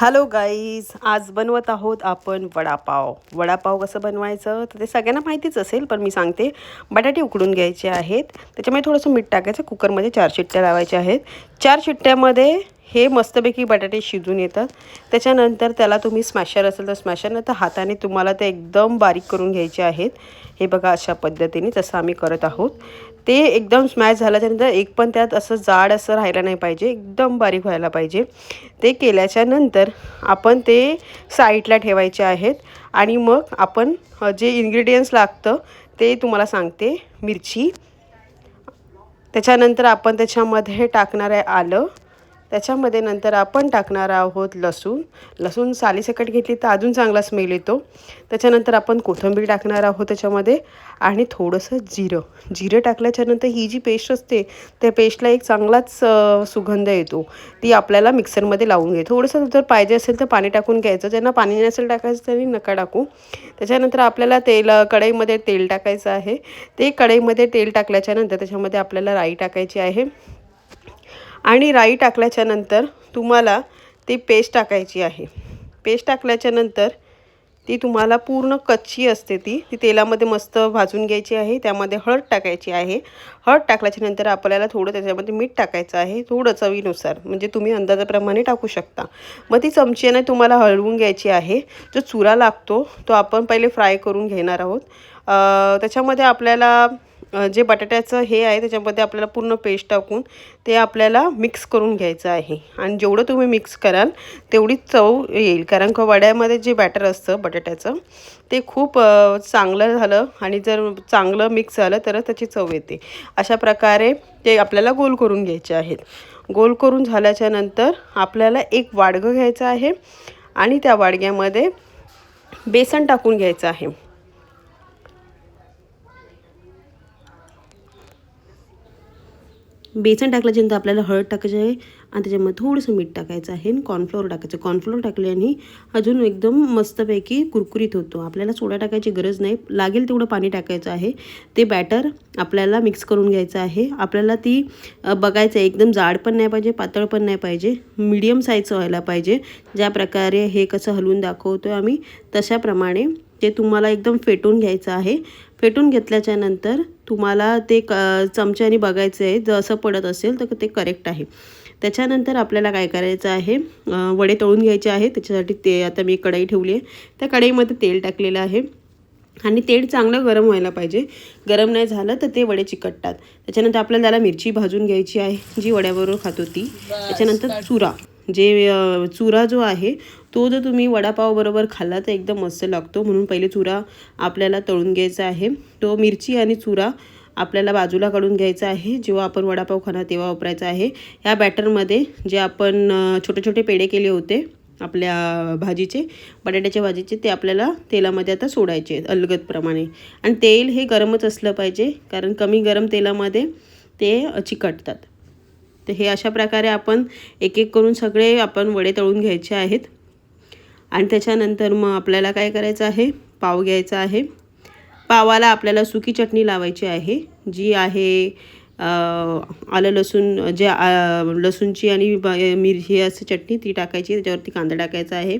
Hello guys, आज बनवत आहोत आपण वडापाव. वडापाव कसं बनवायचं तर ते सगळ्यांना माहितीच असेल, पण मी सांगते. बटाटे उकडून घ्यायचे आहेत, त्याच्यामध्ये थोडंसं मीठ टाकायचं, कुकरमध्ये 4 शिट्ट्या लावायच्या आहेत. 4 शिट्ट्यामध्ये हे मस्तपैकी बटाटे शिजून येतात. त्याच्यानंतर त्याला तुम्ही स्मॅशर असेल तर स्मॅशर, नाही तर हाताने तुम्हाला ते एकदम बारीक करून घ्यायचे आहेत. हे बघा, अशा पद्धतीने तसं आम्ही करत आहोत. ते एकदम स्मॅश झाल्याच्यानंतर एक पण त्यात असं जाड असं राहायला नाही पाहिजे, एकदम बारीक व्हायला पाहिजे. ते केल्याच्या नंतर आपण ते साईडला ठेवायचे आहेत. आणि मग आपण जे इन्ग्रेडियंट्स लागतं ते तुम्हाला सांगते. मिरची, त्याच्यानंतर आपण त्याच्यामध्ये टाकणार आहे आलं, त्याच्यामध्ये नंतर आपण टाकणार आहोत लसूण सालीसकट घेतली तर अजून चांगला स्मेल येतो. त्याच्यानंतर आपण कोथिंबीर टाकणार आहोत त्याच्यामध्ये, आणि थोडंसं जिरं टाकल्याच्यानंतर ही जी पेस्ट असते त्या पेस्टला एक चांगलाच सुगंध येतो. ती आपल्याला मिक्सरमध्ये लावून घ्यायची. थोडंसं जर पाहिजे असेल तर पाणी टाकून घ्यायचं, ज्यांना पाणी नसेल टाकायचं त्यांनी नका टाकू. त्याच्यानंतर आपल्याला कढईमध्ये तेल टाकायचं आहे. ते कढईमध्ये तेल टाकल्याच्यानंतर त्याच्यामध्ये आपल्याला राई टाकायची आहे. आणि राई टाकल्याच्यानंतर तुम्हाला ती पेस्ट टाकायची आहे. पेस्ट टाकल्याच्यानंतर ती तुम्हाला पूर्ण कच्ची असते, ती तेलामध्ये मस्त भाजून घ्यायची आहे. त्यामध्ये हळद टाकायची आहे. हळद टाकल्याच्यानंतर आपल्याला थोडं त्याच्यामध्ये मीठ टाकायचं आहे, थोडं चवीनुसार, म्हणजे तुम्ही अंदाजाप्रमाणे टाकू शकता. मग ती चमच्याने तुम्हाला हलवून घ्यायची आहे. जो चुरा लागतो तो आपण पहिले फ्राय करून घेणार आहोत. त्याच्यामध्ये आपल्याला जे बटाट्याचं हे आहे त्याच्यामध्ये आपल्याला पूर्ण पेस्ट टाकून ते आपल्याला मिक्स करून घ्यायचं आहे. आणि जेवढं तुम्ही मिक्स कराल तेवढी चव येईल, कारण का वड्यामध्ये जे बॅटर असतं बटाट्याचं ते खूप चांगलं झालं, आणि जर चांगलं मिक्स झालं तरच त्याची चव येते. अशा प्रकारे ते आपल्याला गोल करून घ्यायचे आहेत. गोल करून झाल्याच्या नंतर आपल्याला एक वाडगं घ्यायचं आहे आणि त्या वाडग्यामध्ये बेसन टाकून घ्यायचं आहे. बेसन टाकल्याच्यानंतर आपल्याला हळद टाकायची आहे, आणि त्याच्यामध्ये थोडंसं मीठ टाकायचं आहे, आणि कॉर्नफ्लोअर टाकायचं. कॉर्नफ्लोअर टाकल्याने अजून एकदम मस्तपैकी कुरकुरीत होतो. आपल्याला सोडा टाकायची गरज नाही, लागेल तेवढं पाणी टाकायचं आहे. ते बॅटर आपल्याला मिक्स करून घ्यायचं आहे. आपल्याला ती बघायचं आहे, एकदम जाड पण नाही पाहिजे, पातळ पण नाही पाहिजे, मीडियम साईजचं व्हायला पाहिजे. ज्या प्रकारे हे कसं हलवून दाखवतो आहे आम्ही तशाप्रमाणे ते तुम्हाला एकदम फेटून घ्यायचं आहे. फेटून घेतल्याच्या नंतर तुम्हाला ते चमच्याने बघायचं आहे, जसं पडत असेल तर ते करेक्ट आहे. त्याच्यानंतर आपल्याला काय करायचं आहे, वडे तळून घ्यायचे आहे. त्याच्यासाठी ते आता मी कढई ठेवली आहे, त्या कढईमध्ये तेल टाकलेलं आहे, आणि तेल चांगलं गरम व्हायला पाहिजे. गरम नाही झालं तर ते वडे चिकटतात. त्याच्यानंतर आपल्याला त्याला मिरची भाजून घ्यायची आहे, जी वड्याबरोबर खातो ती. त्याच्यानंतर चुरा जो आहे तो जर तुम्ही वडापावबरोबर खाल्ला तर एकदम मस्त लागतो, म्हणून पहिले चुरा आपल्याला तळून घ्यायचा आहे. तो मिरची आणि चुरा आपल्याला बाजूला काढून घ्यायचा आहे. जेव्हा आपण वडापाव खाणार तेव्हा वापरायचा आहे. ह्या बॅटरमध्ये जे आपण छोटे छोटे पेढे केले होते आपल्या बटाट्याच्या भाजीचे, ते आपल्याला तेलामध्ये आता सोडायचे अलगदप्रमाणे. आणि तेल हे गरमच असलं पाहिजे, कारण कमी गरम तेलामध्ये ते चिकटतात. तर हे अशा प्रकारे आपण एक एक करून सगळे आपण वडे तळून घ्यायचे आहेत. आणि त्याच्यानंतर मग आपल्याला काय करायचं आहे, पाव घ्यायचा आहे. पावाला आपल्याला सुकी चटणी लावायची आहे, जी आहे आलं लसूण, जे लसूणची आणि मिरची असं चटणी ती टाकायची. त्याच्यावरती कांदा टाकायचा आहे.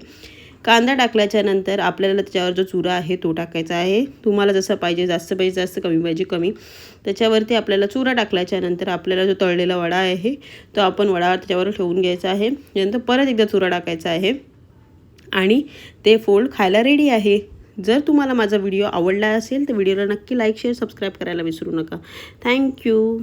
कांदा टाकल्याच्यानंतर आपल्याला त्याच्यावर जो चुरा आहे तो टाकायचा आहे. तुम्हाला जसं पाहिजे, जास्त पाहिजे जास्त, कमी पाहिजे कमी. त्याच्यावरती आपल्याला चुरा टाकल्याच्यानंतर आपल्याला जो तळलेला वडा आहे तो आपण वडा त्याच्यावर ठेवून घ्यायचा आहे. त्यानंतर परत एकदा चुरा टाकायचा आहे, आणि ते फोल्ड खायला रेडी आहे. जर तुम्हाला माझा व्हिडिओ आवडला असेल तर व्हिडिओला नक्की लाईक, शेअर, सबस्क्राईब करायला विसरू नका. थँक्यू.